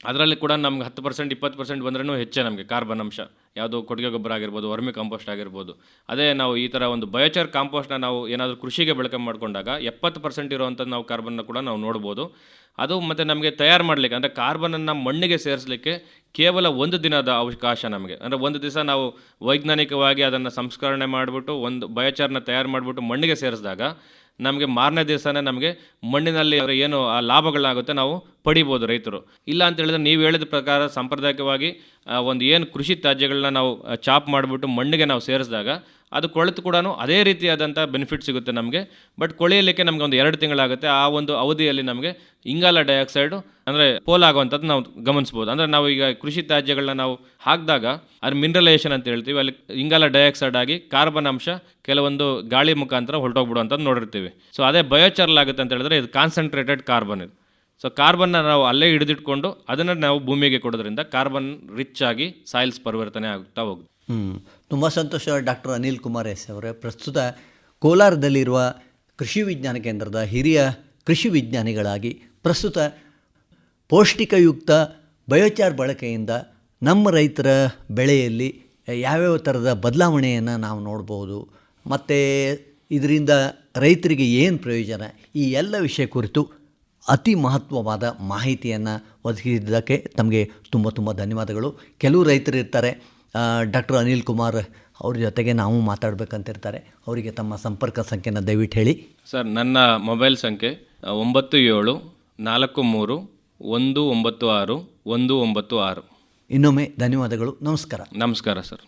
ಅದರಲ್ಲಿ ಕೂಡ ನಮ್ಗೆ 10% 20% ಬಂದ್ರೂ ಹೆಚ್ಚೇ ನಮಗೆ ಕಾರ್ಬನ್ ಅಂಶ. ಯಾವುದೋ ಕೊಟ್ಟಿಗೆ ಗೊಬ್ಬರ ಆಗಿರ್ಬೋದು, ವರ್ಮಿ ಕಾಂಪೋಸ್ಟ್ ಆಗಿರ್ಬೋದು. ಅದೇ ನಾವು ಈ ಥರ ಒಂದು ಬಯೋಚಾರ್ ಕಾಂಪೋಸ್ಟ್ನ ನಾವು ಏನಾದರೂ ಕೃಷಿಗೆ ಬಳಕೆ ಮಾಡಿಕೊಂಡಾಗ 70% ಇರುವಂಥದ್ದು ನಾವು ಕಾರ್ಬನ್ನ ಕೂಡ ನಾವು ನೋಡ್ಬೋದು. ಅದು ಮತ್ತು ನಮಗೆ ತಯಾರು ಮಾಡಲಿಕ್ಕೆ ಅಂದರೆ ಕಾರ್ಬನನ್ನು ಮಣ್ಣಿಗೆ ಸೇರಿಸಲಿಕ್ಕೆ ಕೇವಲ 1 ದಿನದ ಅವಕಾಶ ನಮಗೆ. ಅಂದರೆ 1 ದಿವಸ ನಾವು ವೈಜ್ಞಾನಿಕವಾಗಿ ಅದನ್ನು ಸಂಸ್ಕರಣೆ ಮಾಡಿಬಿಟ್ಟು ಒಂದು ಬಯೋಚಾರ್ನ ತಯಾರು ಮಾಡಿಬಿಟ್ಟು ಮಣ್ಣಿಗೆ ಸೇರಿಸಿದಾಗ ನಮಗೆ ಮಾರನೇ ದಿವಸನೇ ನಮಗೆ ಮಣ್ಣಿನಲ್ಲಿ ಏನು ಆ ಲಾಭಗಳಾಗುತ್ತೆ ನಾವು ಪಡಿಬೋದು ರೈತರು. ಇಲ್ಲ ಅಂತ ಹೇಳಿದ್ರೆ ನೀವು ಹೇಳಿದ ಪ್ರಕಾರ ಸಾಂಪ್ರದಾಯಿಕವಾಗಿ ಒಂದು ಏನು ಕೃಷಿ ತ್ಯಾಜ್ಯಗಳನ್ನ ನಾವು ಚಾಪ್ ಮಾಡಿಬಿಟ್ಟು ಮಣ್ಣಿಗೆ ನಾವು ಸೇರಿಸಿದಾಗ ಅದು ಕೊಳೆತು ಕೂಡ ಅದೇ ರೀತಿಯಾದಂಥ ಬೆನಿಫಿಟ್ ಸಿಗುತ್ತೆ ನಮಗೆ. ಬಟ್ ಕೊಳೆಯಲಿಕ್ಕೆ ನಮಗೆ ಒಂದು 2 ತಿಂಗಳಾಗುತ್ತೆ. ಆ ಒಂದು ಅವಧಿಯಲ್ಲಿ ನಮಗೆ ಇಂಗಾಲ ಡೈಆಕ್ಸೈಡು ಅಂದರೆ ಪೋಲಾಗುವಂಥದ್ದು ನಾವು ಗಮನಿಸ್ಬೋದು. ಅಂದರೆ ನಾವು ಈಗ ಕೃಷಿ ತ್ಯಾಜ್ಯಗಳನ್ನ ನಾವು ಹಾಕಿದಾಗ ಅದು ಮಿನರಲೈಸೇಷನ್ ಅಂತ ಹೇಳ್ತೀವಿ. ಅಲ್ಲಿ ಇಂಗಾಲ ಡೈಆಕ್ಸೈಡ್ ಆಗಿ ಕಾರ್ಬನ್ ಅಂಶ ಕೆಲವೊಂದು ಗಾಳಿ ಮುಖಾಂತರ ಹೊರಟೋಗ್ಬಿಡುವಂಥದ್ದು ನೋಡಿರ್ತೀವಿ. ಸೊ ಅದೇ ಬಯೋಚಾರ್ಲಾಗುತ್ತೆ ಅಂತ ಹೇಳಿದ್ರೆ ಇದು ಕಾನ್ಸಂಟ್ರೇಟೆಡ್ ಕಾರ್ಬನ್ ಇದು. ಸೊ ಕಾರ್ಬನ್ನ ನಾವು ಅಲ್ಲೇ ಹಿಡಿದಿಟ್ಕೊಂಡು ಅದನ್ನು ನಾವು ಭೂಮಿಗೆ ಕೊಡೋದ್ರಿಂದ ಕಾರ್ಬನ್ ರಿಚ್ ಆಗಿ ಸಾಯಿಲ್ಸ್ ಪರಿವರ್ತನೆ ಆಗ್ತಾ ಹೋಗುತ್ತೆ. ತುಂಬ ಸಂತೋಷ ಡಾಕ್ಟರ್ ಅನಿಲ್ ಕುಮಾರ್ ಎಸ್ ಅವರೇ. ಪ್ರಸ್ತುತ ಕೋಲಾರದಲ್ಲಿರುವ ಕೃಷಿ ವಿಜ್ಞಾನ ಕೇಂದ್ರದ ಹಿರಿಯ ಕೃಷಿ ವಿಜ್ಞಾನಿಗಳಾಗಿ ಪ್ರಸ್ತುತ ಪೌಷ್ಟಿಕಯುಕ್ತ ಬಯೋಚಾರ್ ಬಳಕೆಯಿಂದ ನಮ್ಮ ರೈತರ ಬೆಳೆಯಲ್ಲಿ ಯಾವ್ಯಾವ ಥರದ ಬದಲಾವಣೆಯನ್ನು ನಾವು ನೋಡ್ಬೋದು ಮತ್ತು ಇದರಿಂದ ರೈತರಿಗೆ ಏನು ಪ್ರಯೋಜನ, ಈ ಎಲ್ಲ ವಿಷಯ ಕುರಿತು ಅತಿ ಮಹತ್ವವಾದ ಮಾಹಿತಿಯನ್ನು ಒದಗಿಸಿದ್ದಕ್ಕೆ ತಮಗೆ ತುಂಬ ತುಂಬ ಧನ್ಯವಾದಗಳು. ಕೆಲವು ರೈತರು ಇರ್ತಾರೆ, ಡಾಕ್ಟರ್ ಅನಿಲ್ ಕುಮಾರ್ ಅವ್ರ ಜೊತೆಗೆ ನಾವು ಮಾತಾಡಬೇಕಂತಿರ್ತಾರೆ. ಅವರಿಗೆ ತಮ್ಮ ಸಂಪರ್ಕ ಸಂಖ್ಯೆನ ದಯವಿಟ್ಟು ಹೇಳಿ. ಸರ್, ನನ್ನ ಮೊಬೈಲ್ ಸಂಖ್ಯೆ 9743196196. ಇನ್ನೊಮ್ಮೆ ಧನ್ಯವಾದಗಳು. ನಮಸ್ಕಾರ. ನಮಸ್ಕಾರ ಸರ್.